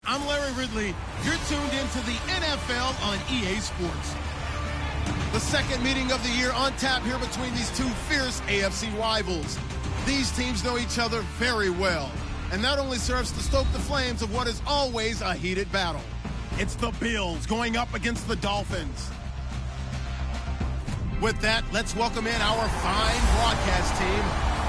I'm Larry Ridley. You're tuned into the NFL on EA Sports. The second meeting of the year on tap here between these two fierce AFC rivals. These teams know each other very well, and that only serves to stoke the flames of what is always a heated battle. It's the Bills going up against the Dolphins. With that, let's welcome in our fine broadcast team.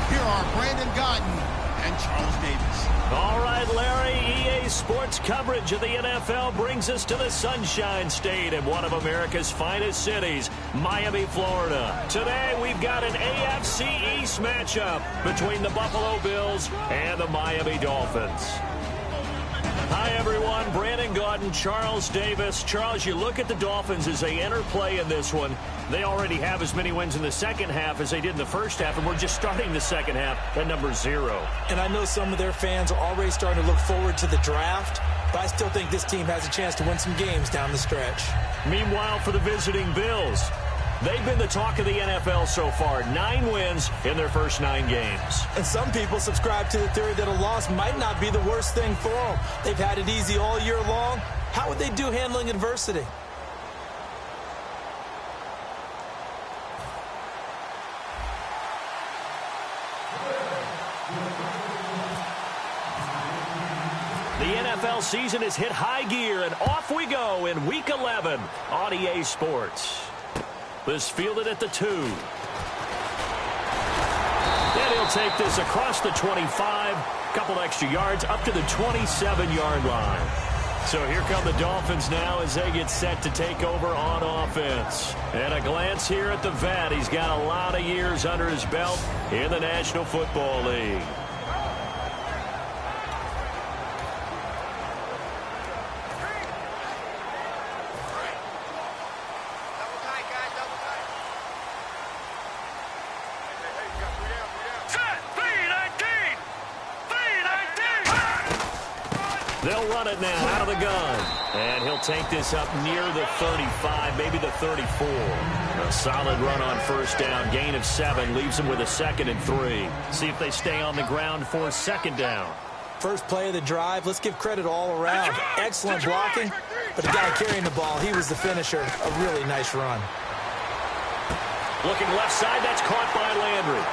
Here are Brandon Gaudin and Charles Davis. All right, Larry, EA Sports coverage of the NFL brings us to the Sunshine State in one of America's finest cities, Miami, Florida. Today, we've got an AFC East matchup between the Buffalo Bills and the Miami Dolphins. Hi, everyone. Brandon Gaudin, Charles Davis. Charles, you look at the Dolphins as they enter play in this one. They already have as many wins in the second half as they did in the first half, and we're just starting the second half at number 0. And I know some of their fans are already starting to look forward to the draft, but I still think this team has a chance to win some games down the stretch. Meanwhile, for the visiting Bills, they've been the talk of the NFL so far. 9 wins in their first 9 games. And some people subscribe to the theory that a loss might not be the worst thing for them. They've had it easy all year long. How would they do handling adversity? The NFL season has hit high gear, and off we go in Week 11 on EA Sports. This fielded at the 2. And he'll take this across the 25, couple extra yards, up to the 27-yard line. So here come the Dolphins now as they get set to take over on offense. And a glance here at the vet. He's got a lot of years under his belt in the National Football League. They'll run it now out of the gun. And he'll take this up near the 35, maybe the 34. A solid run on first down. Gain of 7 leaves him with a 2nd and 3. See if they stay on the ground for second down. First play of the drive, let's give credit all around. Excellent blocking, but the guy carrying the ball, he was the finisher. A really nice run. Looking left side, that's caught by Landry.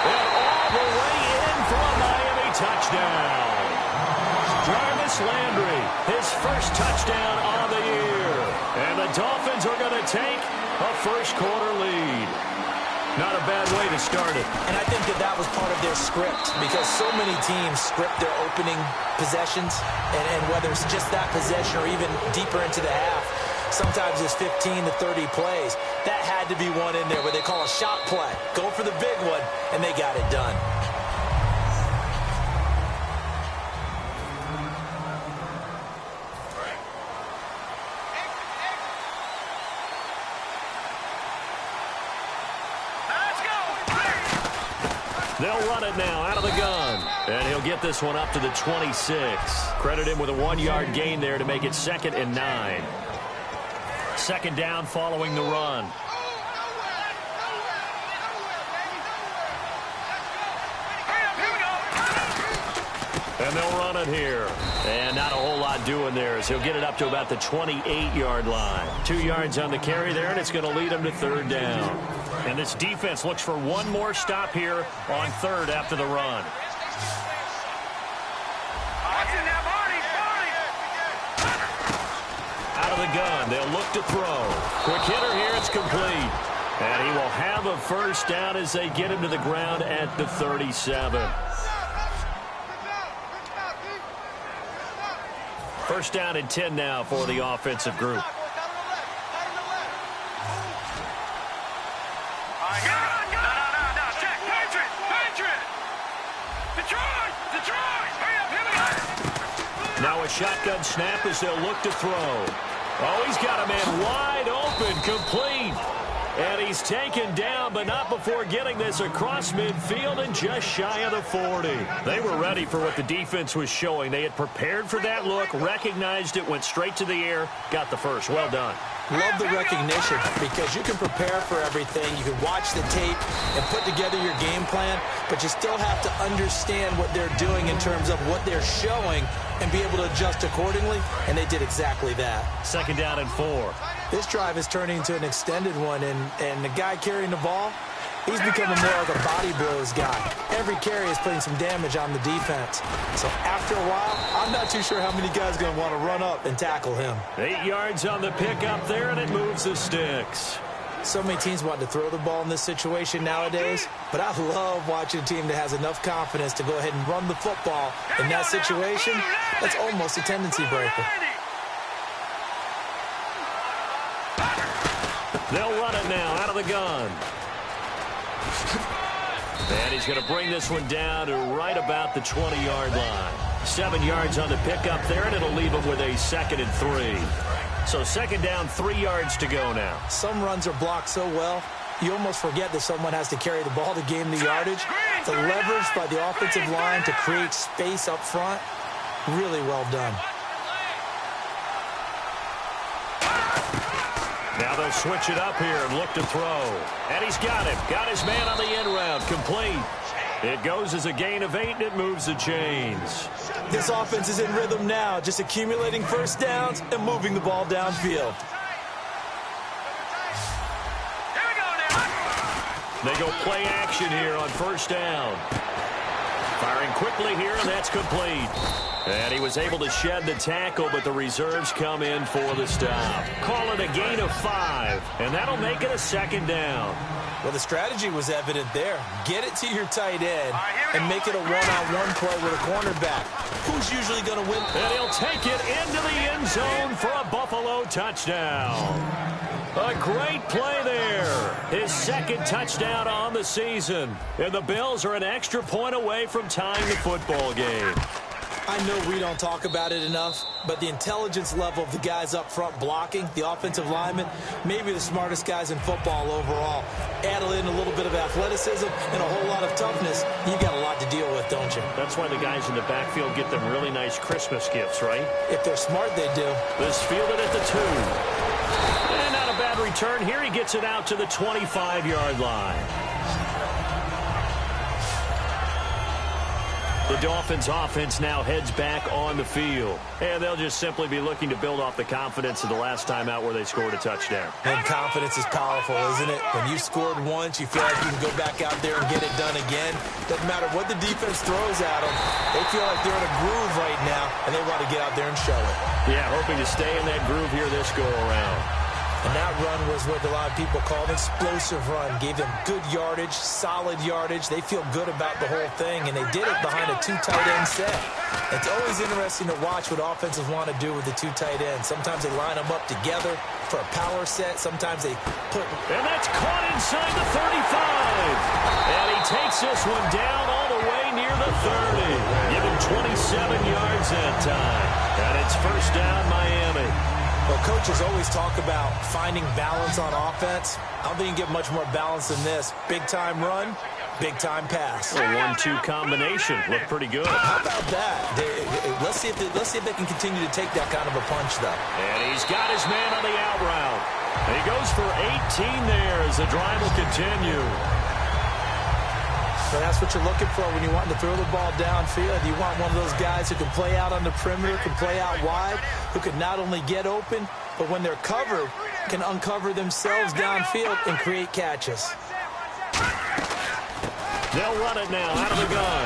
And all the way in for a Miami touchdown. Jarvis Landry, his first touchdown of the year. And the Dolphins are going to take a first-quarter lead. Not a bad way to start it. And I think that was part of their script, because so many teams script their opening possessions, and whether it's just that possession or even deeper into the half, sometimes it's 15 to 30 plays. That had to be one in there where they call a shot play. Go for the big one, and they got it done. They'll run it now out of the gun. And he'll get this one up to the 26. Credit him with a 1-yard gain there to make it 2nd and 9. Second down following the run. And they'll run it here. And not a whole lot doing there as he'll get it up to about the 28-yard line. 2 yards on the carry there, and it's going to lead him to third down. And this defense looks for one more stop here on third after the run. Out of the gun, they'll look to throw. Quick hitter here, it's complete. And he will have a first down as they get him to the ground at the 37. First down and 10 now for the offensive group. Now a shotgun snap as they'll look to throw. Oh, he's got a man wide open, complete. And he's taken down, but not before getting this across midfield and just shy of the 40. They were ready for what the defense was showing. They had prepared for that look, recognized it, went straight to the air, got the first. Well done. Love the recognition because you can prepare for everything. You can watch the tape and put together your game plan, but you still have to understand what they're doing in terms of what they're showing and be able to adjust accordingly, and they did exactly that. 2nd down and 4. This drive is turning into an extended one, and the guy carrying the ball, he's becoming more like a body blows guy. Every carry is putting some damage on the defense. So after a while, I'm not too sure how many guys are going to want to run up and tackle him. 8 yards on the pickup there, and it moves the sticks. So many teams want to throw the ball in this situation nowadays, but I love watching a team that has enough confidence to go ahead and run the football in that situation. That's almost a tendency breaker. They'll run it now out of the gun. And he's going to bring this one down to right about the 20-yard line. 7 yards on the pickup there, and it'll leave him with a 2nd and 3. So 2nd down, 3 yards to go now. Some runs are blocked so well, you almost forget that someone has to carry the ball to gain the yardage. The leverage by the offensive line to create space up front, really well done. Now they'll switch it up here and look to throw. And he's got him. Got his man on the end route. Complete. It goes as a gain of 8, and it moves the chains. This offense is in rhythm now, just accumulating first downs and moving the ball downfield. They go play action here on 1st down. Firing quickly here, and that's complete. And he was able to shed the tackle, but the reserves come in for the stop. Call it a gain of 5, and that'll make it a 2nd down. Well, the strategy was evident there. Get it to your tight end and make it a one-on-one play with a cornerback. Who's usually going to win? And he'll take it into the end zone for a Buffalo touchdown. A great play there. His 2nd touchdown on the season. And the Bills are an extra point away from tying the football game. I know we don't talk about it enough, but the intelligence level of the guys up front blocking, the offensive linemen, maybe the smartest guys in football overall. Add in a little bit of athleticism and a whole lot of toughness, you got a lot to deal with, don't you? That's why the guys in the backfield get them really nice Christmas gifts, right? If they're smart, they do. This fielded at the 2. And not a bad return here. He gets it out to the 25-yard line. The Dolphins offense now heads back on the field. And they'll just simply be looking to build off the confidence of the last time out where they scored a touchdown. And confidence is powerful, isn't it? When you scored once, you feel like you can go back out there and get it done again. Doesn't matter what the defense throws at them. They feel like they're in a groove right now, and they want to get out there and show it. Yeah, hoping to stay in that groove here this go-around. And that run was what a lot of people call an explosive run. Gave them good yardage, solid yardage. They feel good about the whole thing, and they did it behind a 2 tight end set. It's always interesting to watch what offenses want to do with the 2 tight ends. Sometimes they line them up together for a power set. Sometimes they put... And that's caught inside the 35. And he takes this one down all the way near the 30. Give him 27 yards that time. And it's 1st down, Miami. Well, coaches always talk about finding balance on offense. I don't think you can get much more balance than this. Big-time run, big-time pass. A 1-2 combination. Looked pretty good. How about that? Let's see if they can continue to take that kind of a punch, though. And he's got his man on the out route. And he goes for 18 there as the drive will continue. So that's what you're looking for when you want to throw the ball downfield. You want one of those guys who can play out on the perimeter, can play out wide, who can not only get open, but when they're covered, can uncover themselves downfield and create catches. They'll run it now out of the gun.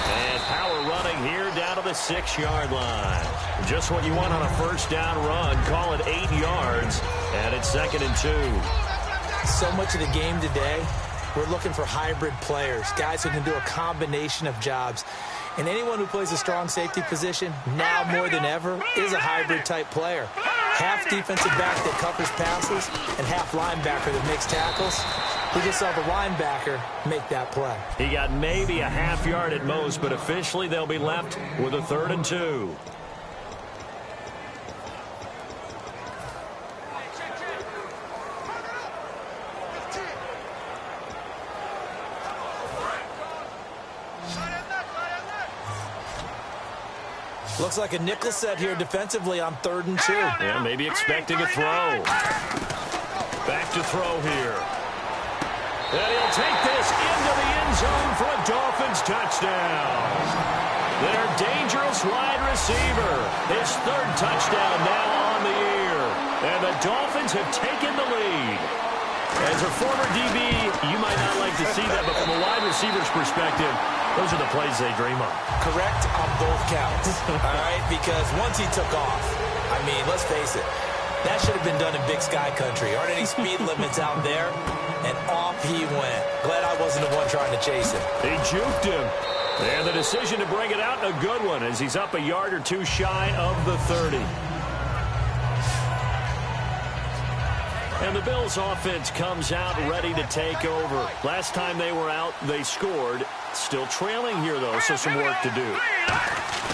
And power running here down to the 6-yard line. Just what you want on a 1st down run. Call it 8 yards, and it's 2nd and 2. So much of the game today, we're looking for hybrid players, guys who can do a combination of jobs. And anyone who plays a strong safety position, now more than ever, is a hybrid-type player. Half defensive back that covers passes and half linebacker that makes tackles. We just saw the linebacker make that play. He got maybe a half yard at most, but officially they'll be left with a 3rd and 2. Looks like a nickel set here defensively on 3rd and 2. Yeah, maybe expecting a throw. Back to throw here. And he'll take this into the end zone for a Dolphins touchdown. Their dangerous wide receiver. His 3rd touchdown now on the year. And the Dolphins have taken the lead. As a former DB, you might not like to see that, but from a wide receiver's perspective, those are the plays they dream of. Correct on both counts, all right? Because once he took off, I mean, let's face it, that should have been done in Big Sky country. Aren't any speed limits out there? And off he went. Glad I wasn't the one trying to chase him. He juked him. And the decision to bring it out, a good one, as he's up a yard or two shy of the 30. And the Bills' offense comes out ready to take over. Last time they were out, they scored. Still trailing here, though, so some work to do.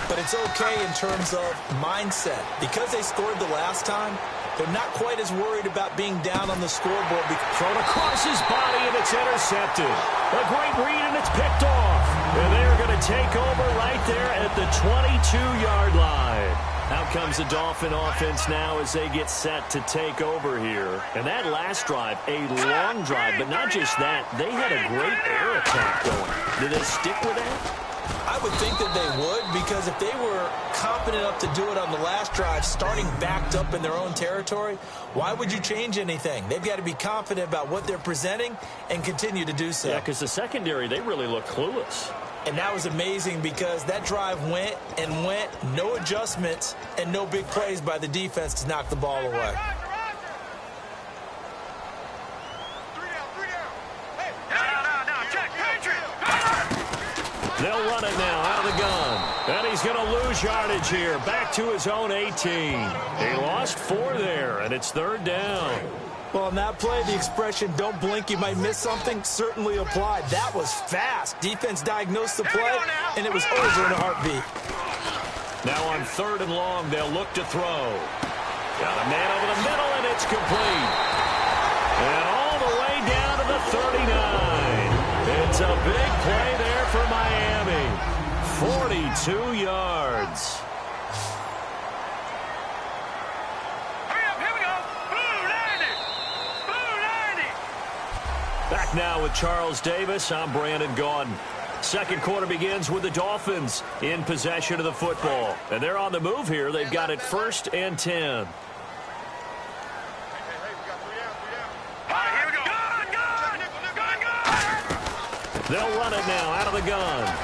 But it's okay in terms of mindset. Because they scored the last time, they're not quite as worried about being down on the scoreboard. Thrown across his body, and it's intercepted. A great read, and it's picked off. And they're going to take over right there at the 22-yard line. Out comes the Dolphin offense now as they get set to take over here. And that last drive, a long drive, but not just that. They had a great air attack going. Did they stick with that? I would think that they would, because if they were confident enough to do it on the last drive, starting backed up in their own territory, why would you change anything? They've got to be confident about what they're presenting and continue to do so. Yeah, because the secondary, they really look clueless. And that was amazing because that drive went and went, no adjustments, and no big plays by the defense to knock the ball away. They'll run it now out of the gun. And he's going to lose yardage here. Back to his own 18. He lost 4 there, and it's 3rd down. Well, on that play, the expression, don't blink, you might miss something, certainly applied. That was fast. Defense diagnosed the play, and it was over in a heartbeat. Now on 3rd and long, they'll look to throw. Got a man over the middle, and it's complete. And all the way down to the 39. It's a big play there for Miami. 42 yards. Back now with Charles Davis. I'm Brandon Gaudin. Second quarter begins with the Dolphins in possession of the football. And they're on the move here. They've got it 1st and 10. They'll run it now out of the gun.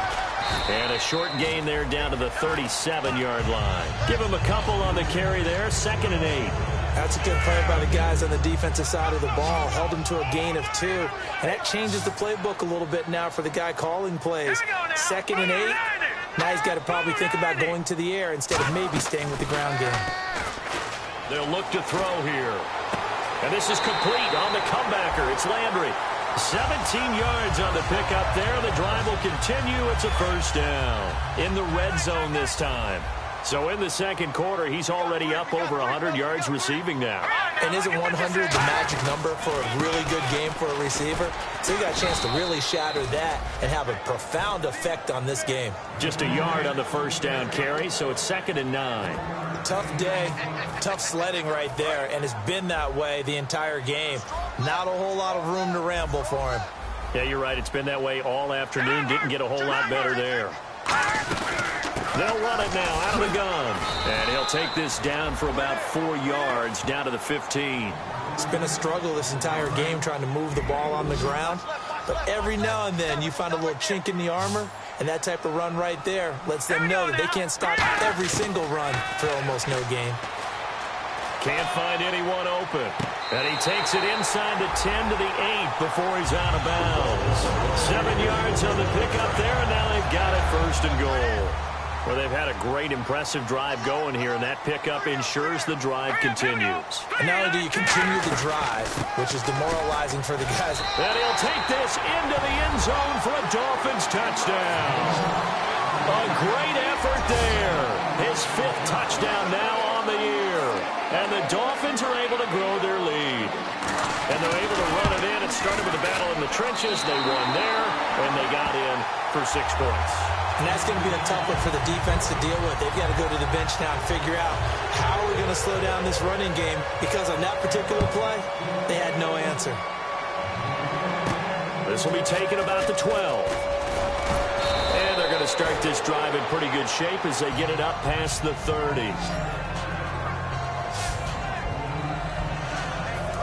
And a short gain there down to the 37-yard line. Give him a couple on the carry there. 2nd and 8. That's a good play by the guys on the defensive side of the ball. Held him to a gain of 2. And that changes the playbook a little bit now for the guy calling plays. 2nd and 8. Now he's got to probably think about going to the air instead of maybe staying with the ground game. They'll look to throw here. And this is complete on the comebacker. It's Landry. 17 yards on the pickup there. The drive will continue. It's a 1st down. In the red zone this time. So in the second quarter, he's already up over 100 yards receiving now. And isn't 100 the magic number for a really good game for a receiver? So he got a chance to really shatter that and have a profound effect on this game. Just a yard on the 1st down carry, so it's 2nd and 9. Tough day, tough sledding right there, and it's been that way the entire game. Not a whole lot of room to ramble for him. Yeah, you're right. It's been that way all afternoon. Didn't get a whole lot better there. They'll run it now out of the gun. And he'll take this down for about 4 yards down to the 15. It's been a struggle this entire game trying to move the ball on the ground. But every now and then you find a little chink in the armor, and that type of run right there lets them know that they can't stop every single run for almost no gain. Can't find anyone open. And he takes it inside the 10 to the 8 before he's out of bounds. 7 yards on the pickup there, and now they've got it 1st and goal. Well, they've had a great, impressive drive going here, and that pickup ensures the drive continues. And not only do you continue the drive, which is demoralizing for the guys. And he'll take this into the end zone for a Dolphins touchdown. A great effort there. His 5th touchdown now on the year. And the Dolphins are able to grow their lead. And they're able to run it in. It started with a battle in the trenches. They won there, and they got in for 6 points. And that's going to be a tough one for the defense to deal with. They've got to go to the bench now and figure out how we're going to slow down this running game, because on that particular play, they had no answer. This will be taken about the 12. And they're going to start this drive in pretty good shape as they get it up past the 30.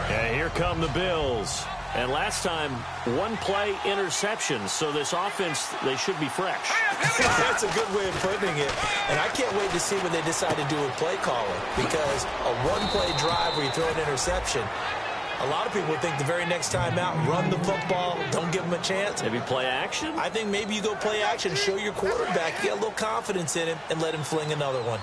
And here come the Bills. And last time, one play interception. So this offense, they should be fresh. That's a good way of putting it. And I can't wait to see what they decide to do with play calling, because a one-play drive where you throw an interception, a lot of people think the very next time out, run the football, don't give them a chance. Maybe play action? I think maybe you go play action, show your quarterback, get a little confidence in him, and let him fling another one.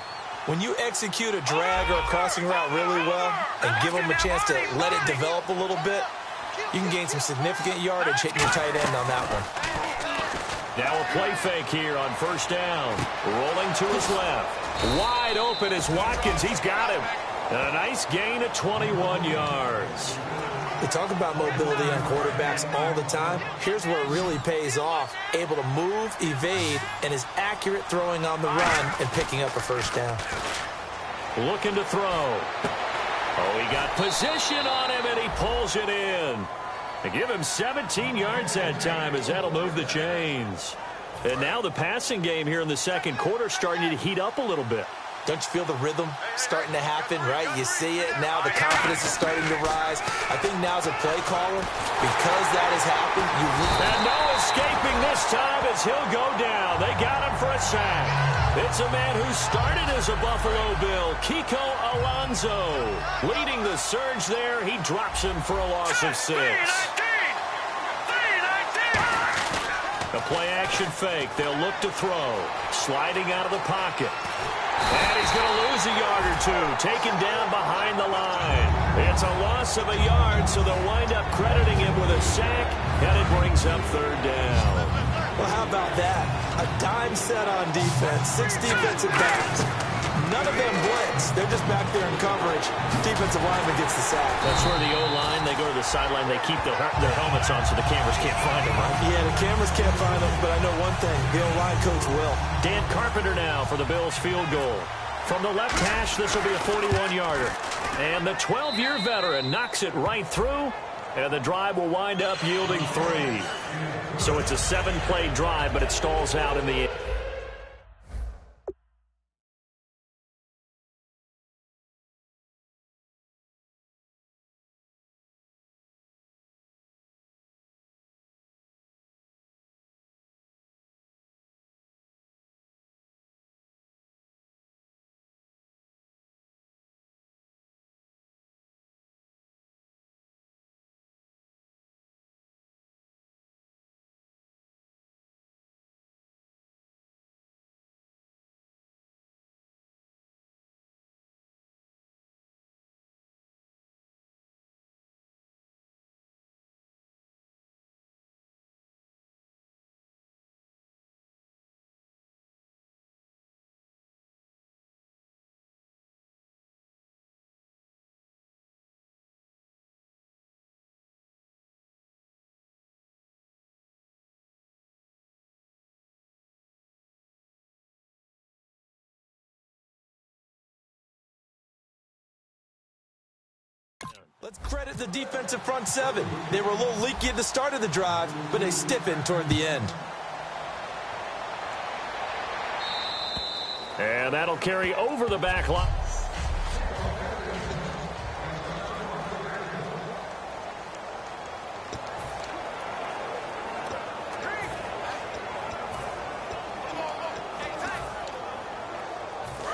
When you execute a drag or a crossing route really well and give them a chance to let it develop a little bit, you can gain some significant yardage hitting your tight end on that one. Now a play fake here on first down. Rolling to his left. Wide open is Watkins. He's got him. And a nice gain of 21 yards. We talk about mobility on quarterbacks all the time. Here's where it really pays off. Able to move, evade, and is accurate throwing on the run and picking up a first down. Looking to throw. Oh, he got position on him, and he pulls it in. They give him 17 yards that time, as that'll move the chains. And now the passing game here in the second quarter starting to heat up a little bit. Don't you feel the rhythm starting to happen, right? You see it. Now the confidence is starting to rise. I think now's a play caller. Because that has happened, and no escaping this time as he'll go down. They got him for a sack. It's a man who started as a Buffalo Bill, Kiko Alonso. Leading the surge there, he drops him for a loss of 6. A play-action fake. They'll look to throw. Sliding out of the pocket. And he's going to lose a yard or two. Taken down behind the line. It's a loss of a yard, so they'll wind up crediting him with a sack, and it brings up third down. Well, how about that? A dime set on defense. 6 defensive backs. None of them blitz. They're just back there in coverage. Defensive lineman gets the sack. That's where the O-line, they go to the sideline, they keep their helmets on so the cameras can't find them, right? Yeah, the cameras can't find them, but I know one thing. The O-line coach will. Dan Carpenter now for the Bills field goal. From the left hash, this will be a 41-yarder. And the 12-year veteran knocks it right through, and the drive will wind up yielding 3. So it's a 7-play drive, but it stalls out in the end. Let's credit the defensive front 7. They were a little leaky at the start of the drive, but they stiffened toward the end. And that'll carry over the back line.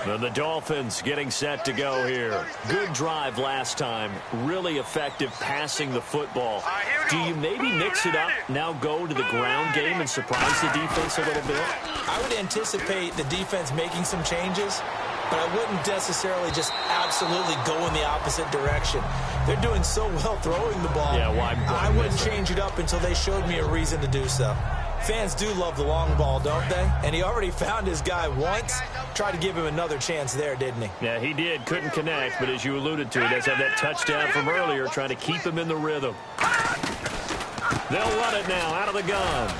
And the Dolphins getting set to go here. Good drive last time. Really effective passing the football. Do you maybe mix it up, now go to the ground game and surprise the defense a little bit? I would anticipate the defense making some changes, but I wouldn't necessarily just absolutely go in the opposite direction. They're doing so well throwing the ball. Yeah, I wouldn't change it up until they showed me a reason to do so. Fans do love the long ball, don't they? And he already found his guy once. Tried to give him another chance there, didn't he? Yeah, he did. Couldn't connect, but as you alluded to, he does have that touchdown from earlier, trying to keep him in the rhythm. They'll run it now out of the gun.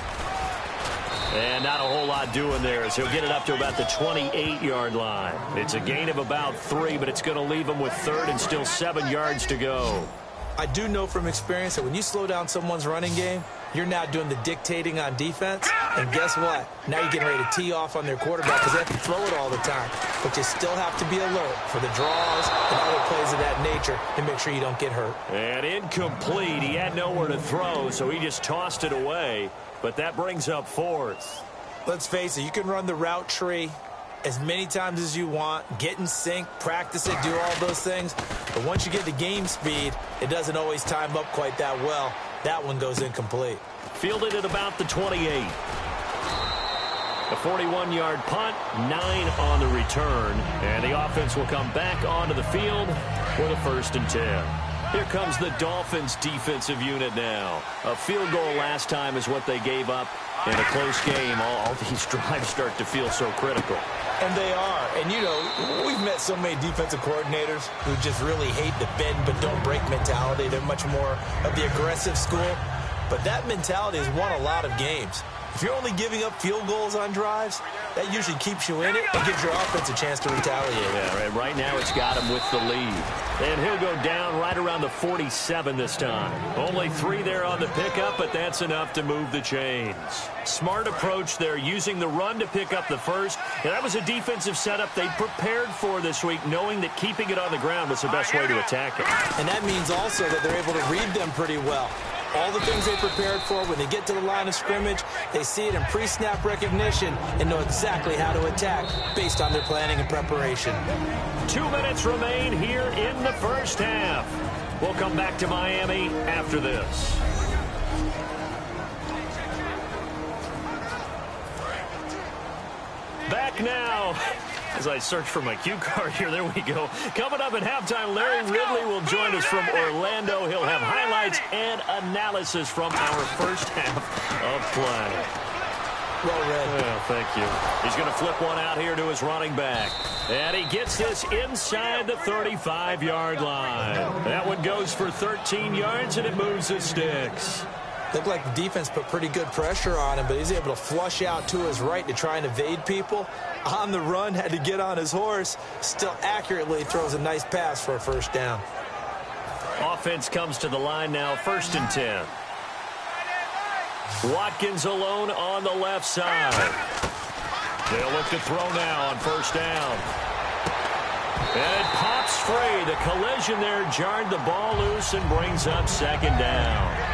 And not a whole lot doing there, as he'll get it up to about the 28-yard line. It's a gain of about 3, but it's going to leave him with 3rd and still 7 yards to go. I do know from experience that when you slow down someone's running game, you're now doing the dictating on defense. And guess what? Now you're getting ready to tee off on their quarterback because they have to throw it all the time. But you still have to be alert for the draws and other plays of that nature to make sure you don't get hurt. And incomplete. He had nowhere to throw, so he just tossed it away. But that brings up 4th. Let's face it, you can run the route tree as many times as you want, get in sync, practice it, do all those things. But once you get to game speed, it doesn't always time up quite that well. That one goes incomplete. Fielded at about the 28. A 41-yard punt, 9 on the return. And the offense will come back onto the field with a 1st and 10. Here comes the Dolphins defensive unit now. A field goal last time is what they gave up in a close game. All these drives start to feel so critical. And they are. And, you know, we've met so many defensive coordinators who just really hate the bend but don't break mentality. They're much more of the aggressive school. But that mentality has won a lot of games. If you're only giving up field goals on drives, that usually keeps you in it and gives your offense a chance to retaliate. Yeah, right now it's got him with the lead. And he'll go down right around the 47 this time. Only 3 there on the pickup, but that's enough to move the chains. Smart approach there, using the run to pick up the 1st. And that was a defensive setup they prepared for this week, knowing that keeping it on the ground was the best way to attack it. And that means also that they're able to read them pretty well. All the things they prepared for, when they get to the line of scrimmage, they see it in pre-snap recognition and know exactly how to attack based on their planning and preparation. 2 minutes remain here in the first half. We'll come back to Miami after this. Back now. As I search for my cue card here, there we go. Coming up at halftime, Larry Ridley will join us from Orlando. He'll have highlights and analysis from our first half of play. Well read. Well, thank you. He's going to flip one out here to his running back. And he gets this inside the 35-yard line. That one goes for 13 yards, and it moves the sticks. Looked like the defense put pretty good pressure on him, but he's able to flush out to his right to try and evade people. On the run, had to get on his horse. Still accurately throws a nice pass for a 1st down. Offense comes to the line now, 1st and 10. Watkins alone on the left side. They'll look to throw now on 1st down. And it pops free. The collision there jarred the ball loose and brings up 2nd down.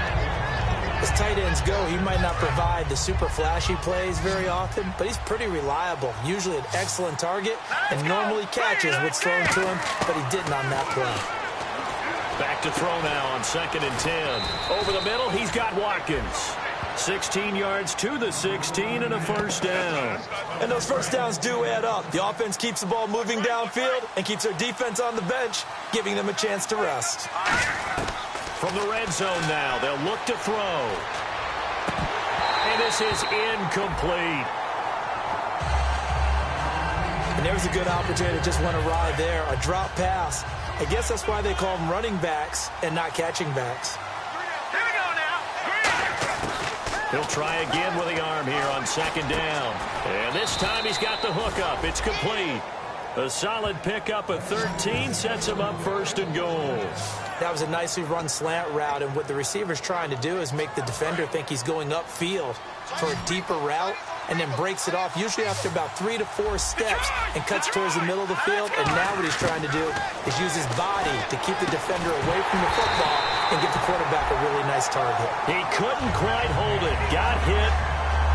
As tight ends go, he might not provide the super flashy plays very often, but he's pretty reliable, usually an excellent target, and normally catches what's thrown to him, but he didn't on that play. Back to throw now on 2nd and 10. Over the middle, he's got Watkins. 16 yards to the 16 and a 1st down. And those 1st downs do add up. The offense keeps the ball moving downfield and keeps their defense on the bench, giving them a chance to rest. From the red zone now, they'll look to throw. And this is incomplete. And there's a good opportunity to just went awry there. A drop pass. I guess that's why they call them running backs and not catching backs. Here we go now. He'll try again with the arm here on 2nd down. And this time he's got the hook up. It's complete. A solid pickup of 13 sets him up 1st and goal. That was a nicely run slant route, and what the receiver's trying to do is make the defender think he's going upfield for a deeper route, and then breaks it off, usually after about 3 to 4 steps, and cuts towards the middle of the field. And now what he's trying to do is use his body to keep the defender away from the football and give the quarterback a really nice target. He couldn't quite hold it. Got hit.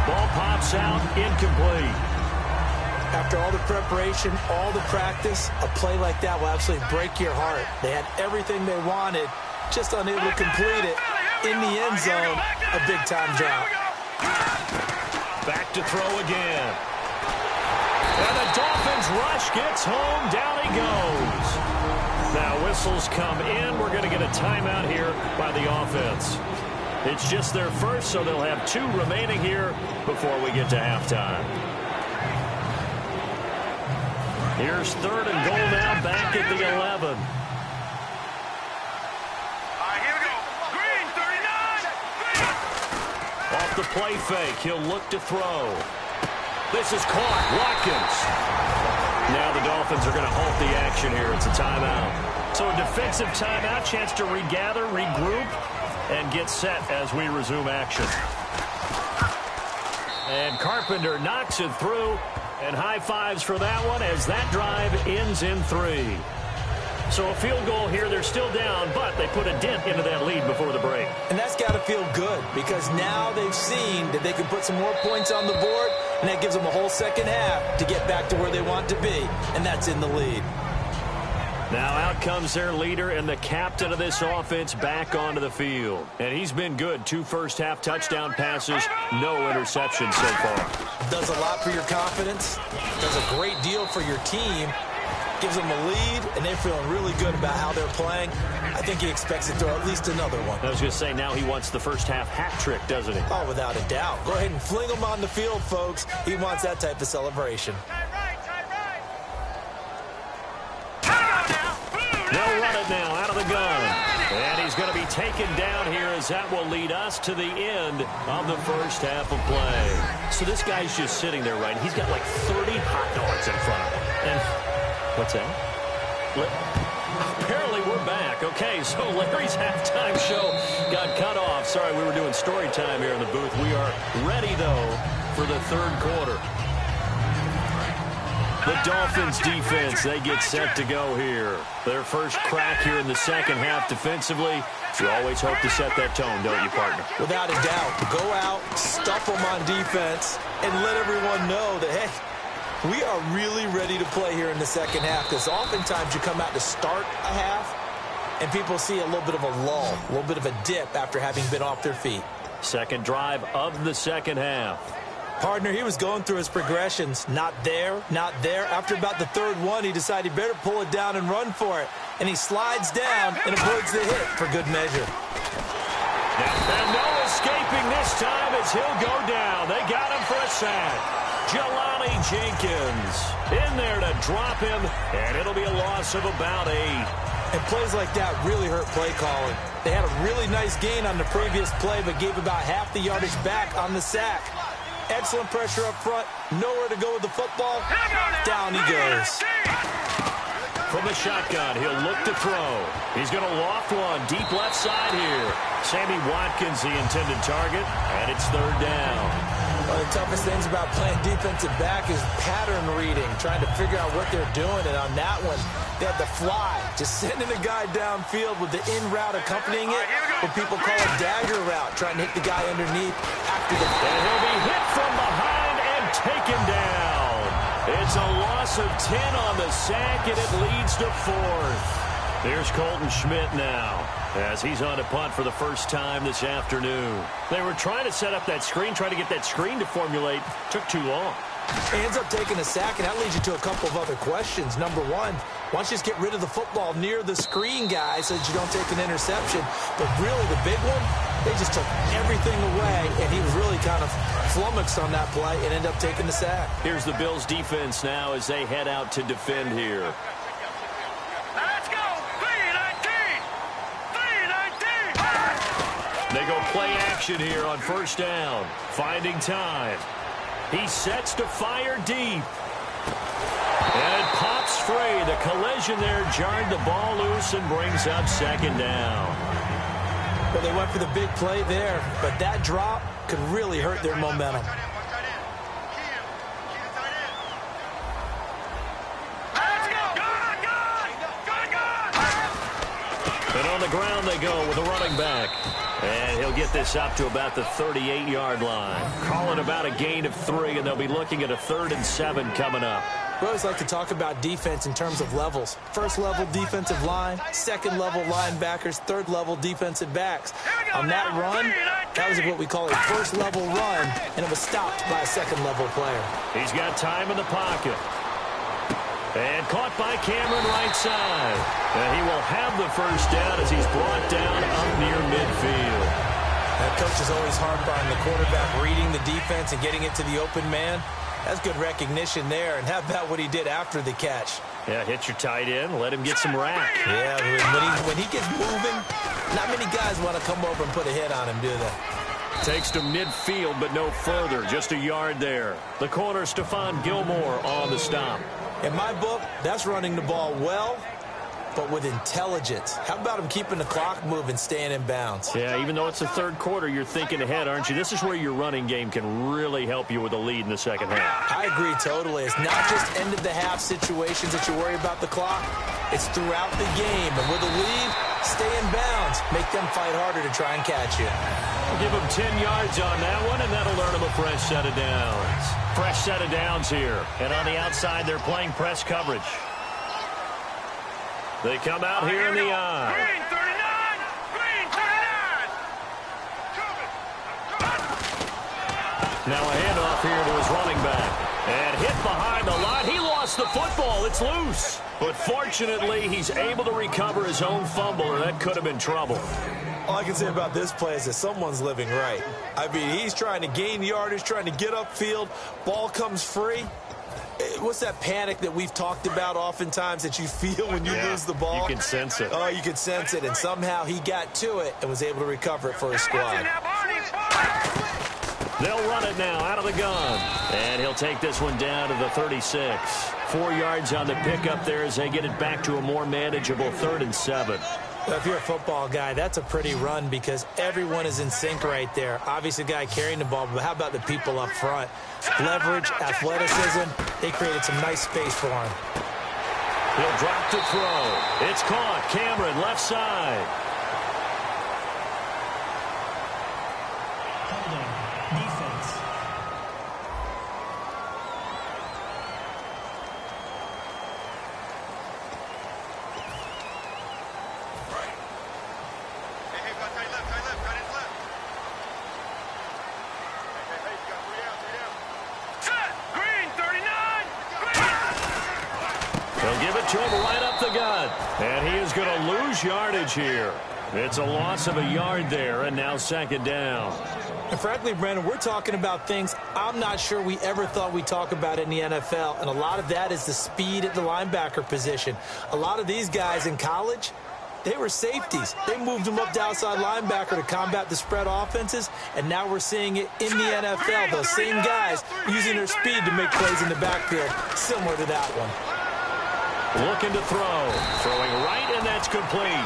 Ball pops out. Incomplete. After all the preparation, all the practice, a play like that will absolutely break your heart. They had everything they wanted, just unable to complete it. In the end zone, a big-time drop. Back to throw again. And the Dolphins rush gets home. Down he goes. Now whistles come in. We're going to get a timeout here by the offense. It's just their first, so they'll have 2 remaining here before we get to halftime. Here's 3rd and goal now, back at the 11. All right, here we go. Green, 39. off the play fake. He'll look to throw. This is caught. Watkins. Now the Dolphins are going to halt the action here. It's a timeout. So a defensive timeout, chance to regather, regroup, and get set as we resume action. And Carpenter knocks it through, and high fives for that one as that drive ends in 3. So a field goal here. They're still down, but they put a dent into that lead before the break. And that's got to feel good because now they've seen that they can put some more points on the board, and that gives them a whole second half to get back to where they want to be, and that's in the lead. Now out comes their leader and the captain of this offense back onto the field. And he's been good. 2 first-half touchdown passes, no interceptions so far. Does a lot for your confidence. Does a great deal for your team. Gives them a lead, and they're feeling really good about how they're playing. I think he expects to throw at least another one. I was going to say, now he wants the first-half hat trick, doesn't he? Oh, without a doubt. Go ahead and fling him on the field, folks. He wants that type of celebration. They'll run it now out of the gun. And he's going to be taken down here as that will lead us to the end of the first half of play. So this guy's just sitting there, right? He's got like 30 hot dogs in front of him. And what's that? Apparently we're back. Okay, so Larry's halftime show got cut off. Sorry, we were doing story time here in the booth. We are ready, though, for the third quarter. The Dolphins defense, they get set to go here. Their first crack here in the second half defensively. You always hope to set that tone, don't you, partner? Without a doubt. Go out, stuff them on defense, and let everyone know that, hey, we are really ready to play here in the second half, because oftentimes you come out to start a half and people see a little bit of a lull, a little bit of a dip after having been off their feet. Second drive of the second half. Partner, he was going through his progressions. Not there, not there. After about the third one, he decided he better pull it down and run for it. And he slides down and avoids the hit for good measure. And no escaping this time as he'll go down. They got him for a sack. Jelani Jenkins in there to drop him, and it'll be a loss of about 8. And plays like that really hurt play calling. They had a really nice gain on the previous play, but gave about half the yardage back on the sack. Excellent pressure up front. Nowhere to go with the football. Down he goes. From the shotgun, he'll look to throw. He's going to loft one deep left side here. Sammy Watkins, the intended target, and it's third down. One of the toughest things about playing defensive back is pattern reading, trying to figure out what they're doing. And on that one, they had the fly, just sending the guy downfield with the in route accompanying it, what people call a dagger route, trying to hit the guy underneath after the... And he'll be hit from behind and taken down. It's a loss of 10 on the sack, and it leads to 4th. There's Colton Schmidt now, as he's on to punt for the first time this afternoon. They were trying to set up that screen, trying to get that screen to formulate. Took too long. He ends up taking a sack, and that leads you to a couple of other questions. Number one, why don't you just get rid of the football near the screen guy so that you don't take an interception? But really, the big one, they just took everything away, and he was really kind of flummoxed on that play and ended up taking the sack. Here's the Bills' defense now as they head out to defend here. Let's go! 3-19! 3-19! They go play action here on first down. Finding time. He sets to fire deep. And it pops free. The collision there jarred the ball loose and brings up second down. Well, they went for the big play there, but that drop could really hurt their momentum. And on the ground they go with a running back. And he'll get this up to about the 38-yard line. Calling about a gain of 3, and they'll be looking at a 3rd and 7 coming up. We always like to talk about defense in terms of levels. First level defensive line, second level linebackers, third level defensive backs. On that run, that was what we call a first level run, and it was stopped by a second level player. He's got time in the pocket. And caught by Cameron right side. And he will have the first down as he's brought down up near midfield. That coach is always hard on the quarterback reading the defense and getting it to the open man. That's good recognition there. And how about what he did after the catch? Yeah, hit your tight end, let him get some rack. Yeah, when he gets moving, not many guys want to come over and put a hit on him, do they? Takes to midfield, but no further. Just a yard there. The corner, Stephon Gilmore on the stop. In my book, that's running the ball well, but with intelligence. How about him keeping the clock moving, staying in bounds? Yeah, even though it's the third quarter, you're thinking ahead, aren't you? This is where your running game can really help you with a lead in the second half. I agree totally. It's not just end-of-the-half situations that you worry about the clock. It's throughout the game. And with a lead, stay in bounds. Make them fight harder to try and catch you. I'll give them 10 yards on that one, and that'll earn them a fresh set of downs. Fresh set of downs here. And on the outside, they're playing press coverage. They come out here in the eye. Green 39! Green 39! Now a handoff here to his running back. And hit behind the line. He lost the football. It's loose. But fortunately, he's able to recover his own fumble, or that could have been trouble. All I can say about this play is that someone's living right. I mean, he's trying to gain yardage, trying to get upfield. Ball comes free. What's that panic that we've talked about oftentimes that you feel when you lose the ball? You can sense it. Oh, you can sense it. And somehow he got to it and was able to recover it for his squad. They'll run it now out of the gun. And he'll take this one down to the 36. 4 yards on the pickup there as they get it back to a more manageable 3rd and 7. Well, if you're a football guy, that's a pretty run because everyone is in sync right there. Obviously, the guy carrying the ball, but how about the people up front? Leverage, athleticism, they created some nice space for him. He'll drop to throw. It's caught. Cameron, left side. Defense. They'll give it to him right up the gut. And he is going to lose yardage here. It's a loss of a yard there, and now 2nd down. And frankly, Brandon, we're talking about things I'm not sure we ever thought we'd talk about in the NFL, and a lot of that is the speed at the linebacker position. A lot of these guys in college, they were safeties. They moved them up to outside linebacker to combat the spread offenses, and now we're seeing it in the NFL. Those same guys using their speed to make plays in the backfield, similar to that one. Looking to throw. Throwing right, and that's complete.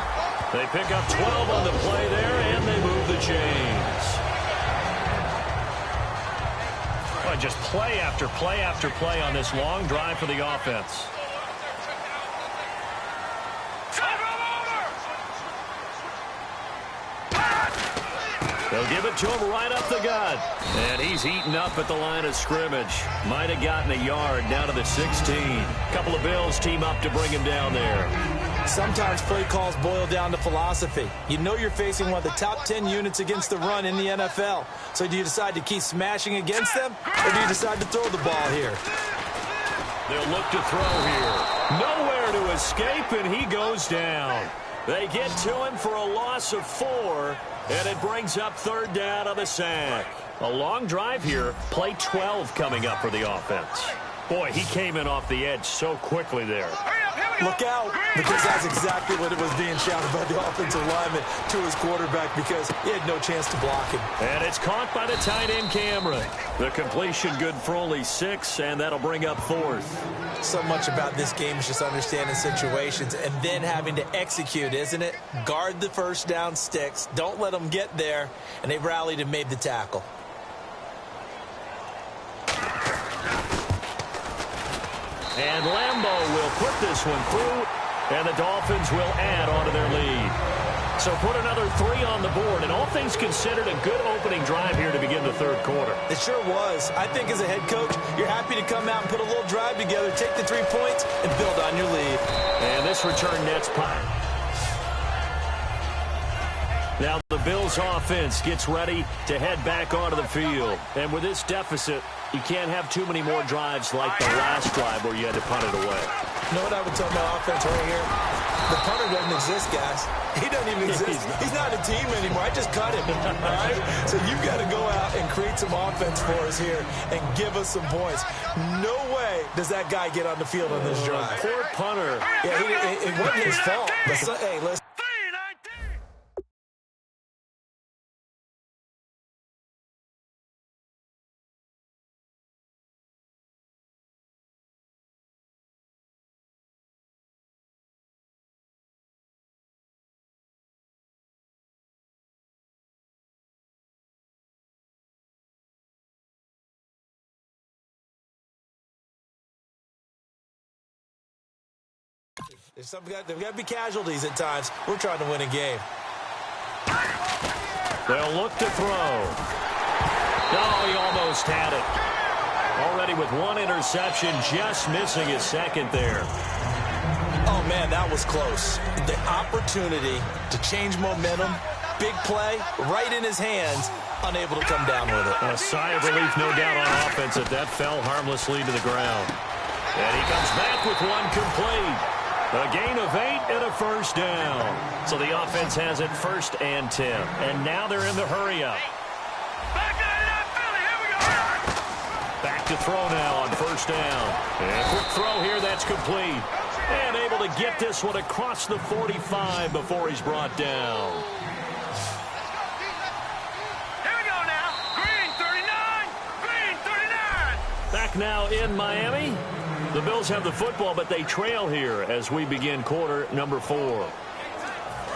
They pick up 12 on the play there, and they move the chains. Well, just play after play after play on this long drive for the offense. They'll give it to him right up the gut. And he's eaten up at the line of scrimmage. Might have gotten a yard down to the 16. Couple of Bills team up to bring him down there. Sometimes play calls boil down to philosophy. You know you're facing one of the top 10 units against the run in the NFL. So do you decide to keep smashing against them, or do you decide to throw the ball here? They'll look to throw here. Nowhere to escape, and he goes down. They get to him for a loss of 4, and it brings up 3rd down on the sack. A long drive here. Play 12 coming up for the offense. Boy, he came in off the edge so quickly there. Look out, because that's exactly what it was being shouted by the offensive lineman to his quarterback because he had no chance to block him. And it's caught by the tight end, Cameron. The completion good for only 6, and that'll bring up 4th. So much about this game is just understanding situations and then having to execute, isn't it? Guard the first down sticks. Don't let them get there. And they rallied and made the tackle. And Lambeau will put this one through, and the Dolphins will add on to their lead. So put another 3 on the board, and all things considered, a good opening drive here to begin the 3rd quarter. It sure was. I think as a head coach, you're happy to come out and put a little drive together, take the 3 points, and build on your lead. And this return nets punt. Now the Bills offense gets ready to head back onto the field. And with this deficit, you can't have too many more drives like the last drive where you had to punt it away. You know what I would tell my offense right here? The punter doesn't exist, guys. He doesn't even exist. He's not a team anymore. I just cut him, all right? So you've got to go out and create some offense for us here and give us some points. No way does that guy get on the field on this drive. Poor punter. Yeah, it wasn't his fault. But hey, listen. There's got to be casualties at times. We're trying to win a game. They'll look to throw. No, he almost had it. Already with one interception, just missing his second there. Oh, man, that was close. The opportunity to change momentum, big play, right in his hands, unable to come down with it. A sigh of relief, no doubt, on offense that fell harmlessly to the ground. And he comes back with one complete. A gain of 8 and a first down. So the offense has it 1st and 10. And now they're in the hurry-up. Back to throw now on 1st down. And a quick throw here, that's complete. And able to get this one across the 45 before he's brought down. Here we go now. Green 39. Green 39. Back now in Miami. The Bills have the football, but they trail here as we begin quarter number 4.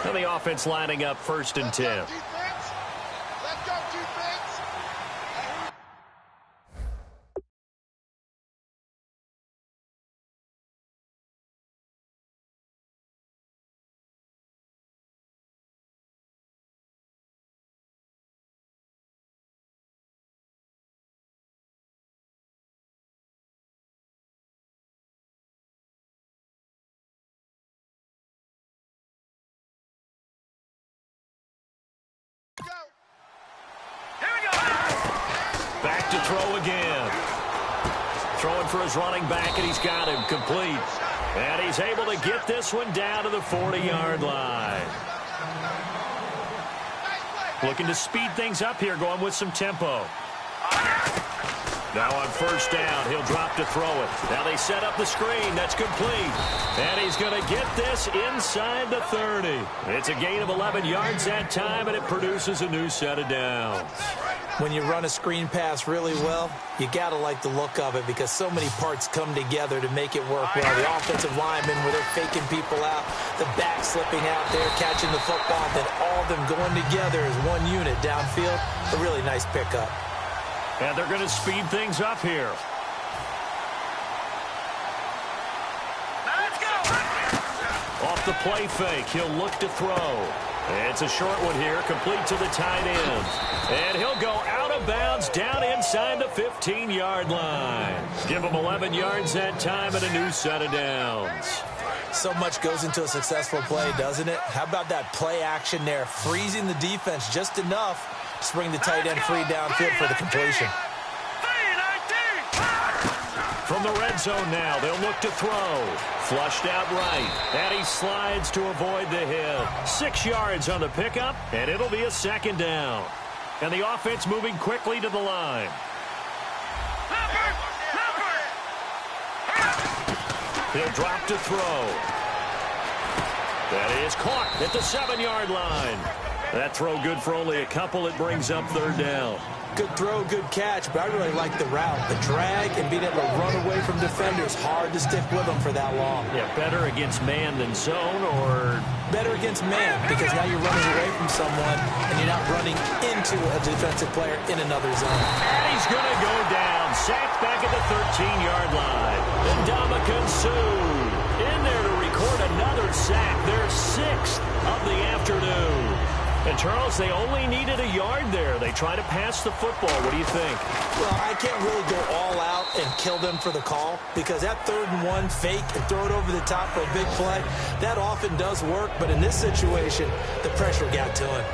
And the offense lining up 1st and 10. Back to throw again. Throwing for his running back, and he's got him complete. And he's able to get this one down to the 40-yard line. Looking to speed things up here, going with some tempo. Now on 1st down, he'll drop to throw it. Now they set up the screen. That's complete. And he's going to get this inside the 30. It's a gain of 11 yards that time, and it produces a new set of downs. When you run a screen pass really well, you got to like the look of it because so many parts come together to make it work well. The offensive linemen, where they're faking people out, the back slipping out there, catching the football, then all of them going together as one unit downfield. A really nice pickup. And they're going to speed things up here. Let's go. Off the play fake, he'll look to throw. It's a short one here, complete to the tight end. And he'll go out of bounds down inside the 15-yard line. Give him 11 yards that time and a new set of downs. So much goes into a successful play, doesn't it? How about that play action there, freezing the defense just enough to bring the tight end free downfield for the completion. From the red zone now, they'll look to throw. Flushed out right, and he slides to avoid the hit. 6 yards on the pickup, and it'll be a 2nd down. And the offense moving quickly to the line. He'll drop to throw. That is caught at the 7-yard line. That throw good for only a couple. It brings up 3rd down. Good throw, good catch, but I really like the route. The drag and being able to run away from defenders. Hard to stick with them for that long. Yeah, better against man than zone, or? Better against man, because now you're running away from someone and you're not running into a defensive player in another zone. And he's going to go down. Sacked back at the 13-yard line. Ndamukong Suh in there to record another sack. Their 6th of the afternoon. And, Charles, they only needed a yard there. They try to pass the football. What do you think? Well, I can't really go all out and kill them for the call because that 3rd and 1 fake and throw it over the top for a big play, that often does work. But in this situation, the pressure got to him.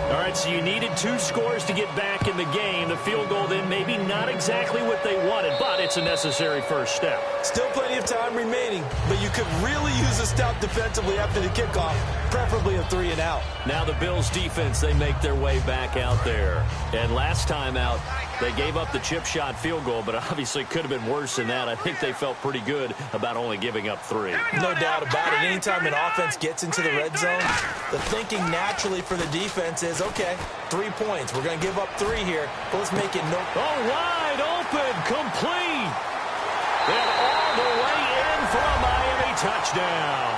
All right, so you needed 2 scores to get back in the game. The field goal then maybe not exactly what they wanted, but it's a necessary first step. Still plenty of time remaining, but you could really use a stop defensively after the kickoff, preferably a 3 and out. Now the Bills defense, they make their way back out there. And last time out, they gave up the chip shot field goal, but obviously could have been worse than that. I think they felt pretty good about only giving up 3. No doubt about it. Anytime an offense gets into the red zone, the thinking naturally for the defense is, okay, 3 points. We're going to give up 3 here, but let's make it no. Oh, wide open, complete. And all the way in for a Miami touchdown.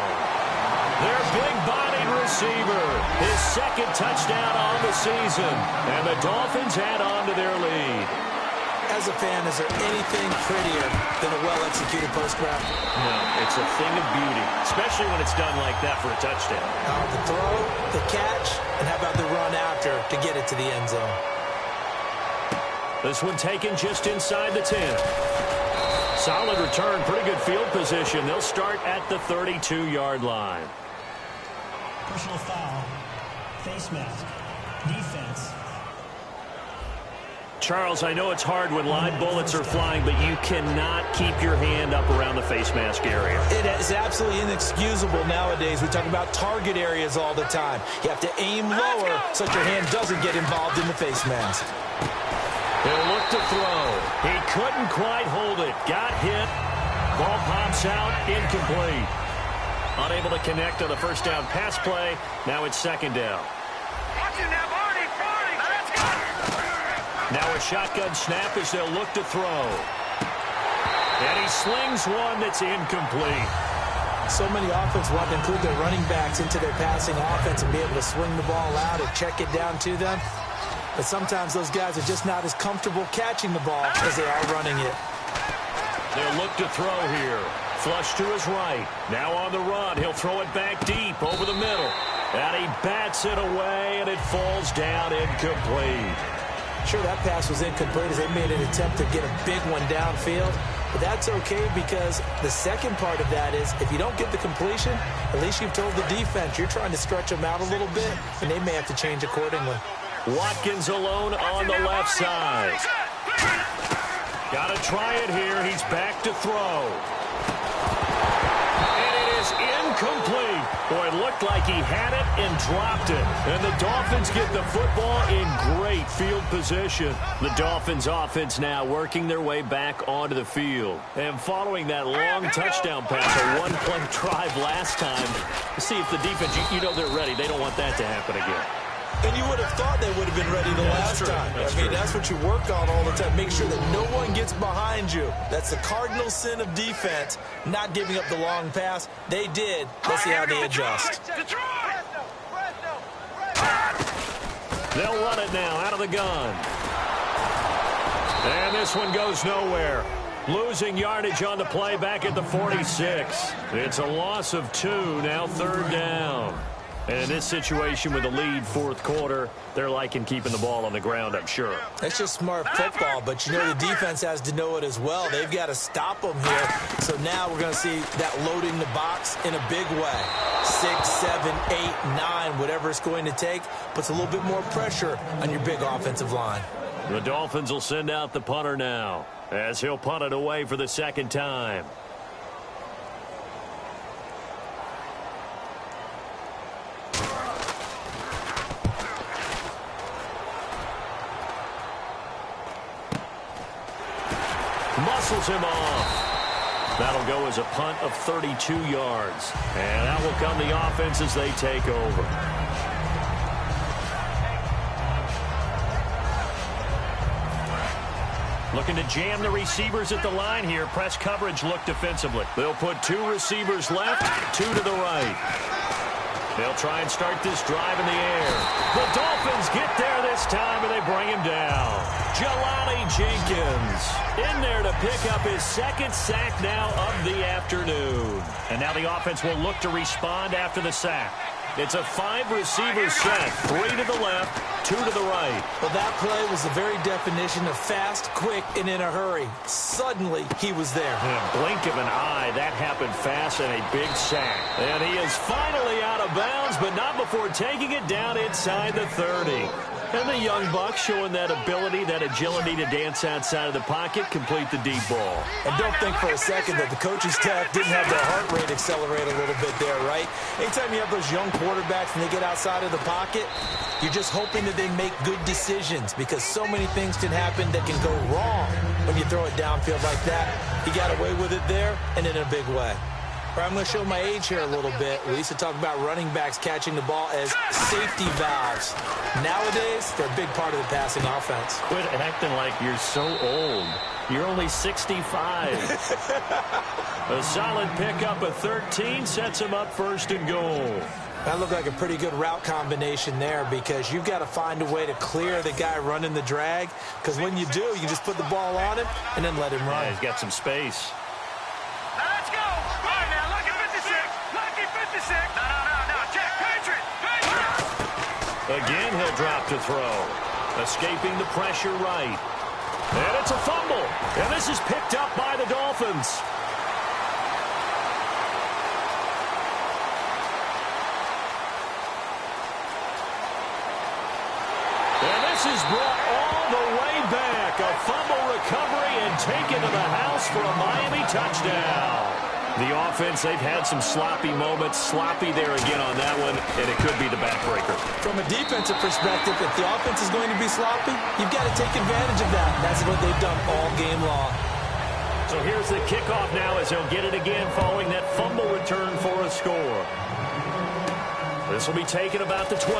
Their big-bodied receiver, his 2nd touchdown on the season. And the Dolphins add on to their lead. As a fan, is there anything prettier than a well-executed post route? No, it's a thing of beauty, especially when it's done like that for a touchdown. The throw, the catch, and how about the run after to get it to the end zone? This one taken just inside the 10. Solid return, pretty good field position. They'll start at the 32-yard line. Personal foul, face mask, defense. Charles, I know it's hard when live bullets are flying, but you cannot keep your hand up around the face mask area. It is absolutely inexcusable nowadays. We talk about target areas all the time. You have to aim lower so that your hand doesn't get involved in the face mask. He'll look to throw. He couldn't quite hold it. Got hit. Ball pops out. Incomplete. Unable to connect on the first down pass play. Now it's second down. Watch it now, Barney. Let's go. Now a shotgun snap as they'll look to throw. And he slings one that's incomplete. So many offenses want to include their running backs into their passing offense and be able to swing the ball out or check it down to them. But sometimes those guys are just not as comfortable catching the ball as they are running it. They'll look to throw here. Flush to his right. Now on the run. He'll throw it back deep over the middle. And he bats it away, and it falls down incomplete. Sure, that pass was incomplete as they made an attempt to get a big one downfield. But that's okay because the second part of that is if you don't get the completion, at least you've told the defense you're trying to stretch them out a little bit, and they may have to change accordingly. Watkins alone on the left side. Got to try it here. He's back to throw. And it is incomplete. Boy, it looked like he had it and dropped it. And the Dolphins get the football in great field position. The Dolphins offense now working their way back onto the field. And following that long touchdown pass, a one-play drive last time, see if the defense, you know they're ready. They don't want that to happen again. And you would have thought they would have been ready the last time. I mean, that's what you work on all the time. Make sure that no one gets behind you. That's the cardinal sin of defense, not giving up the long pass. They did. Let's see how they adjust. They'll run it now out of the gun. And this one goes nowhere. Losing yardage on the play back at the 46. It's a loss of 2, now third down. And in this situation with a lead fourth quarter, they're liking keeping the ball on the ground, I'm sure. That's just smart football, but you know the defense has to know it as well. They've got to stop them here. So now we're going to see that loading the box in a big way. 6, 7, 8, 9, whatever it's going to take, puts a little bit more pressure on your big offensive line. The Dolphins will send out the punter now as he'll punt it away for the second time. Muscles him off. That'll go as a punt of 32 yards. And out will come the offense as they take over. Looking to jam the receivers at the line here. Press coverage look defensively. They'll put 2 receivers left, 2 to the right. They'll try and start this drive in the air. The Dolphins get there this time, and they bring him down. Jelani Jenkins in there to pick up his second sack now of the afternoon. And now the offense will look to respond after the sack. It's a 5-receiver set, 3 to the left, 2 to the right. Well, that play was the very definition of fast, quick, and in a hurry. Suddenly, he was there. In a blink of an eye, that happened fast and a big sack. And he is finally out of bounds, but not before taking it down inside the 30. And the young buck showing that ability, that agility to dance outside of the pocket, complete the deep ball. And don't think for a second that the coaching staff didn't have their heart rate accelerate a little bit there, right? Anytime you have those young quarterbacks and they get outside of the pocket, you're just hoping that they make good decisions because so many things can happen that can go wrong when you throw it downfield like that. He got away with it there and in a big way. I'm going to show my age here a little bit. We used to talk about running backs catching the ball as safety valves. Nowadays, they're a big part of the passing offense. Quit acting like you're so old. You're only 65. A solid pickup of 13 sets him up first and goal. That looked like a pretty good route combination there because you've got to find a way to clear the guy running the drag, because when you do, you can just put the ball on him and then let him run. Yeah, he's got some space. Now let's go. All right, now, lucky 56. Lucky 56. No. Check. Patriot. Again, he'll drop to throw. Escaping the pressure right. And it's a fumble. And this is picked up by the Dolphins. And this is brought all the way back. A fumble recovery and taken to the house for a Miami touchdown. The offense, they've had some sloppy moments. Sloppy there again on that one, and it could be the backbreaker. From a defensive perspective, if the offense is going to be sloppy, you've got to take advantage of that. That's what they've done all game long. So here's the kickoff now as he'll get it again following that fumble return for a score. This will be taken about the 12.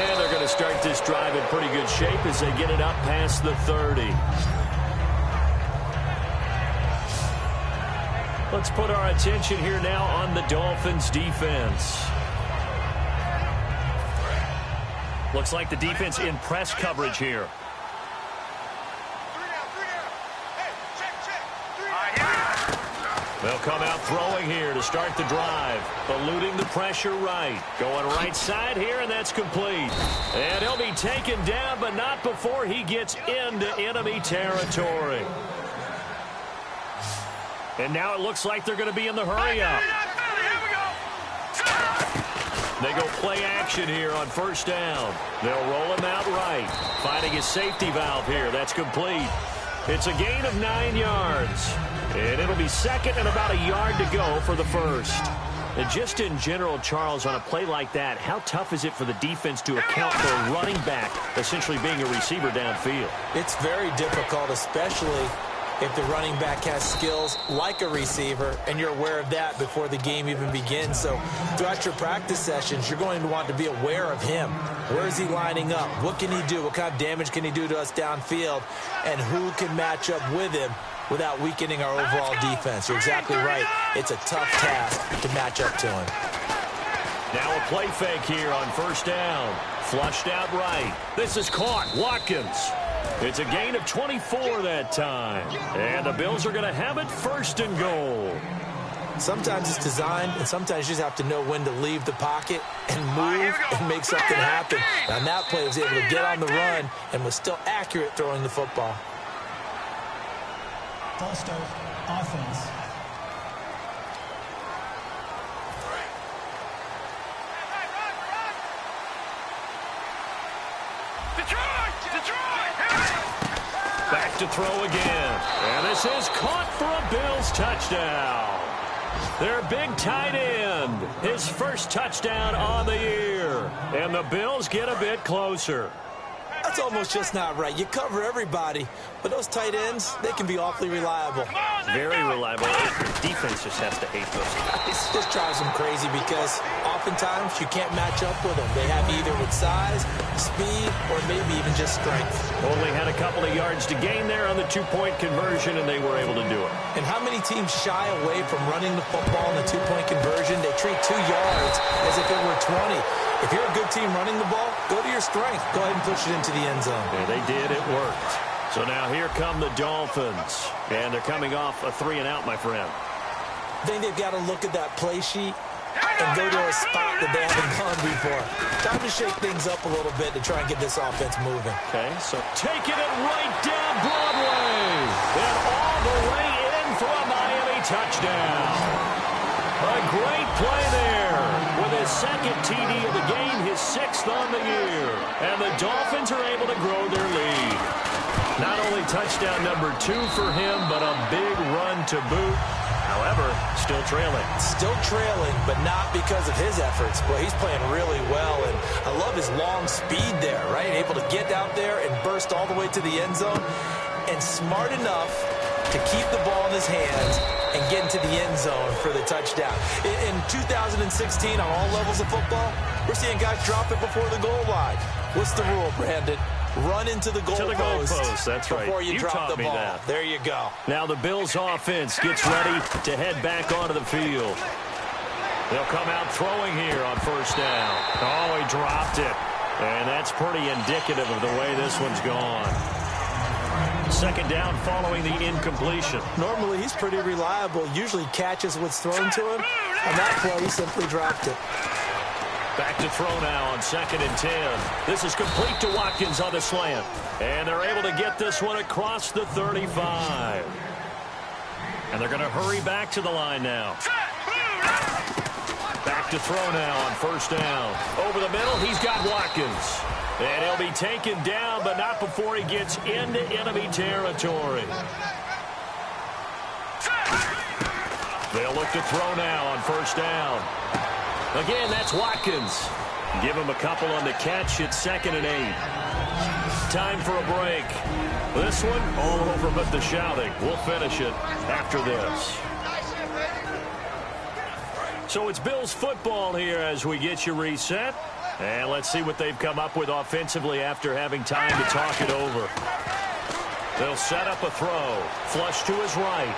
And they're going to start this drive in pretty good shape as they get it up past the 30. Let's put our attention here now on the Dolphins defense. Looks like the defense in press coverage here. They'll come out throwing here to start the drive. Eluding the pressure right. Going right side here, and that's complete. And he'll be taken down, but not before he gets into enemy territory. And now it looks like they're going to be in the hurry-up. They go play action here on first down. They'll roll him out right. Finding his safety valve here. That's complete. It's a gain of 9 yards. And it'll be second and about a yard to go for the first. And just in general, Charles, on a play like that, how tough is it for the defense to account for a running back essentially being a receiver downfield? It's very difficult, especially if the running back has skills like a receiver, and you're aware of that before the game even begins. So throughout your practice sessions, you're going to want to be aware of him. Where is he lining up? What can he do? What kind of damage can he do to us downfield? And who can match up with him without weakening our overall defense? You're exactly right. It's a tough task to match up to him. Now a play fake here on first down. Flushed out right. This is caught. Watkins. It's a gain of 24 that time. And the Bills are going to have it first and goal. Sometimes it's designed, and sometimes you just have to know when to leave the pocket and move and make something happen. On that play, he was able to get on the run and was still accurate throwing the football. False start, offense. Back to throw again. And this is caught for a Bills touchdown. Their big tight end. His first touchdown on the year. And the Bills get a bit closer. That's almost just not right. You cover everybody, but those tight ends, they can be awfully reliable. Very reliable. Your defense just has to hate those guys. This drives them crazy because oftentimes you can't match up with them. They have either with size, speed, or maybe even just strength. Only had a couple of yards to gain there on the two-point conversion, and they were able to do it. And how many teams shy away from running the football in the two-point conversion? They treat 2 yards as if it were 20. If you're a good team running the ball, go to your strength. Go ahead and push it into the end zone. Yeah, they did. It worked. So now here come the Dolphins. And they're coming off a 3-and-out, my friend. I think they've got to look at that play sheet and go to a spot that they haven't gone before. Time to shake things up a little bit to try and get this offense moving. Okay, so taking it right down Broadway. And all the way in for a Miami touchdown. A great play there with his second TD of the game, his 6th on the year. And the Dolphins are able to grow their lead. Not only touchdown number 2 for him, but a big run to boot. However, still trailing. Still trailing, but not because of his efforts. Boy, he's playing really well, and I love his long speed there, right? Able to get out there and burst all the way to the end zone, and smart enough to keep the ball in his hands and get into the end zone for the touchdown. In 2016, on all levels of football, we're seeing guys drop it before the goal line. What's the rule, Brandon? Run into the goalpost. That's right. Before you drop the ball. That. There you go. Now the Bills offense gets ready to head back onto the field. They'll come out throwing here on first down. Oh, he dropped it. And that's pretty indicative of the way this one's gone. Second down following the incompletion. Normally, he's pretty reliable. Usually catches what's thrown to him. On that play, he simply dropped it. Back to throw now on 2nd and 10. This is complete to Watkins on the slant. And they're able to get this one across the 35. And they're going to hurry back to the line now. Back to throw now on first down. Over the middle, he's got Watkins. And he'll be taken down, but not before he gets into enemy territory. They'll look to throw now on first down. Again, that's Watkins. Give him a couple on the catch. It's 2nd and 8. Time for a break. This one, all over but the shouting. We'll finish it after this. So it's Bills football here as we get you reset. And let's see what they've come up with offensively after having time to talk it over. They'll set up a throw. Flush to his right.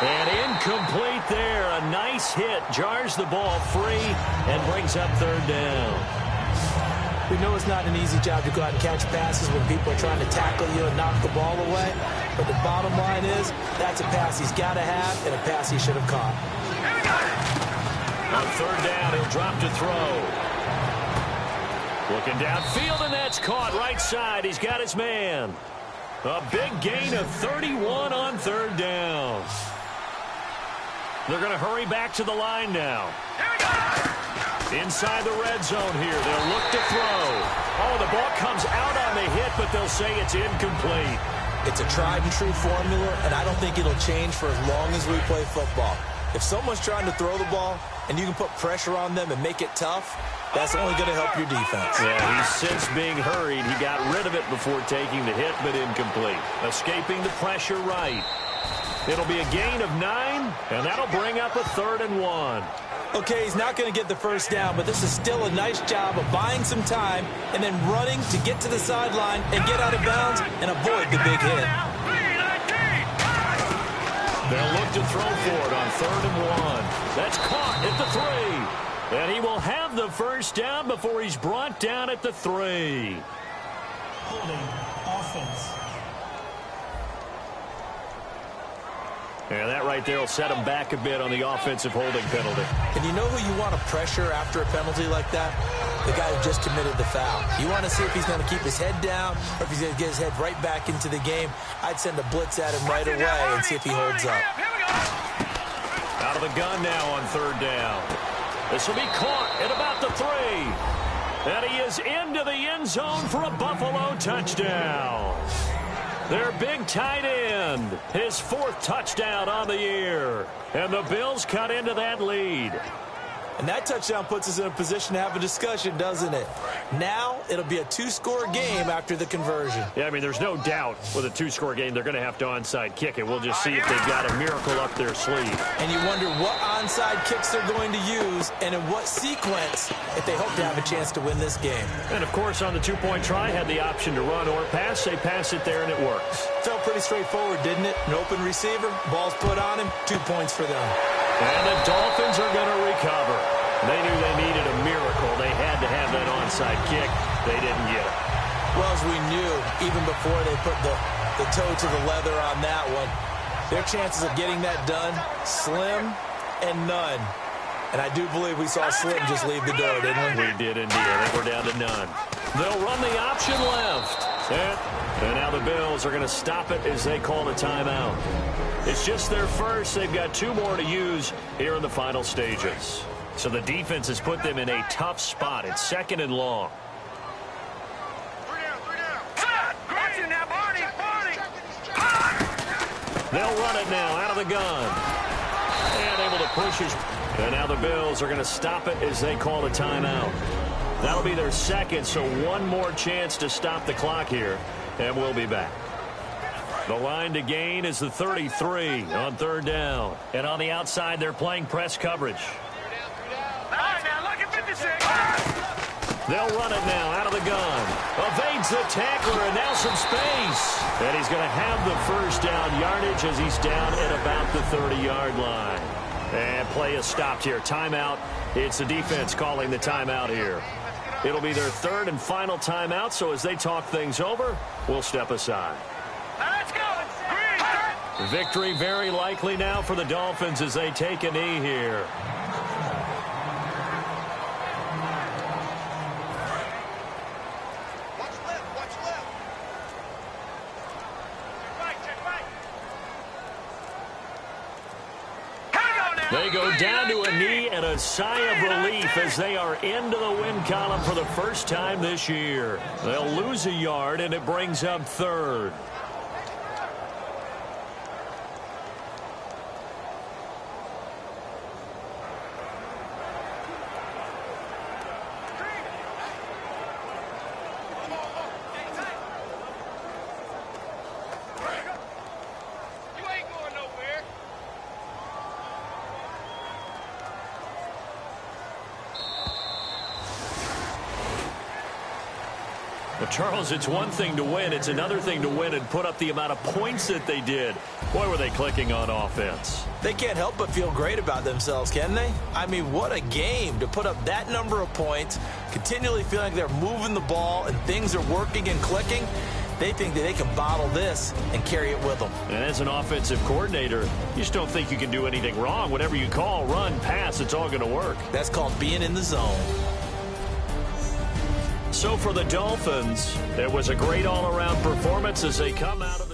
And incomplete there. A nice hit. Jars the ball free and brings up 3rd down. We know it's not an easy job to go out and catch passes when people are trying to tackle you and knock the ball away. But the bottom line is, that's a pass he's got to have and a pass he should have caught. On 3rd down, he'll drop to throw. Looking downfield, and that's caught right side. He's got his man. A big gain of 31 on 3rd down. They're going to hurry back to the line now. Inside the red zone here. They'll look to throw. Oh, the ball comes out on the hit, but they'll say it's incomplete. It's a tried-and-true formula, and I don't think it'll change for as long as we play football. If someone's trying to throw the ball and you can put pressure on them and make it tough, that's only going to help your defense. Yeah, he's since being hurried. He got rid of it before taking the hit, but incomplete. Escaping the pressure right. It'll be a gain of 9, and that'll bring up a 3rd and 1. Okay, he's not going to get the first down, but this is still a nice job of buying some time and then running to get to the sideline and get out of bounds and avoid the big hit. They'll look to throw for it on 3rd and 1. That's caught at the 3. And he will have the first down before he's brought down at the 3. Holding offense. And that right there will set him back a bit on the offensive holding penalty. And you know who you want to pressure after a penalty like that? The guy who just committed the foul. You want to see if he's going to keep his head down or if he's going to get his head right back into the game. I'd send a blitz at him right away and see if he holds up. Out of the gun now on 3rd down. This will be caught at about the 3. And he is into the end zone for a Buffalo touchdown. Their big tight end, his 4th touchdown on the year. And the Bills cut into that lead. And that touchdown puts us in a position to have a discussion, doesn't it? Now it'll be a 2-score game after the conversion. Yeah, I mean, there's no doubt with a 2-score game they're going to have to onside kick it. We'll just see if they've got a miracle up their sleeve. And you wonder what onside kicks they're going to use and in what sequence if they hope to have a chance to win this game. And, of course, on the 2-point try, had the option to run or pass. They pass it there, and it works. Felt pretty straightforward, didn't it? An open receiver, ball's put on him, 2 points for them. And the Dolphins are going to recover. They knew they needed a miracle. They had to have that onside kick. They didn't get it. Well, as we knew, even before they put the toe to the leather on that one, their chances of getting that done, slim and none. And I do believe we saw Slim just leave the door, didn't we? We did indeed. I think we're down to none. They'll run the option left. And now the Bills are going to stop it as they call a timeout. It's just their first. They've got 2 more to use here in the final stages. So the defense has put them in a tough spot. It's 2nd and long. 3 down. Watch it now, Barney. They'll run it now out of the gun. And able to push his. And now the Bills are going to stop it as they call a timeout. That'll be their 2nd, so 1 more chance to stop the clock here. And we'll be back. The line to gain is the 33 on 3rd down. And on the outside, they're playing press coverage. All right, now look at 56. They'll run it now out of the gun. Evades the tackler, and now some space. And he's going to have the first down yardage as he's down at about the 30-yard line. And play is stopped here. Timeout. It's the defense calling the timeout here. It'll be their third and final timeout, so as they talk things over, we'll step aside. Let's go. Green. Victory very likely now for the Dolphins as they take a knee here. They go down to a knee and a sigh of relief as they are into the win column for the first time this year. They'll lose a yard, and it brings up third. Charles, it's one thing to win. It's another thing to win and put up the amount of points that they did. Boy, were they clicking on offense. They can't help but feel great about themselves, can they? I mean, what a game to put up that number of points, continually feeling like they're moving the ball and things are working and clicking. They think that they can bottle this and carry it with them. And as an offensive coordinator, you just don't think you can do anything wrong. Whatever you call, run, pass, it's all going to work. That's called being in the zone. So for the Dolphins, it was a great all-around performance as they come out of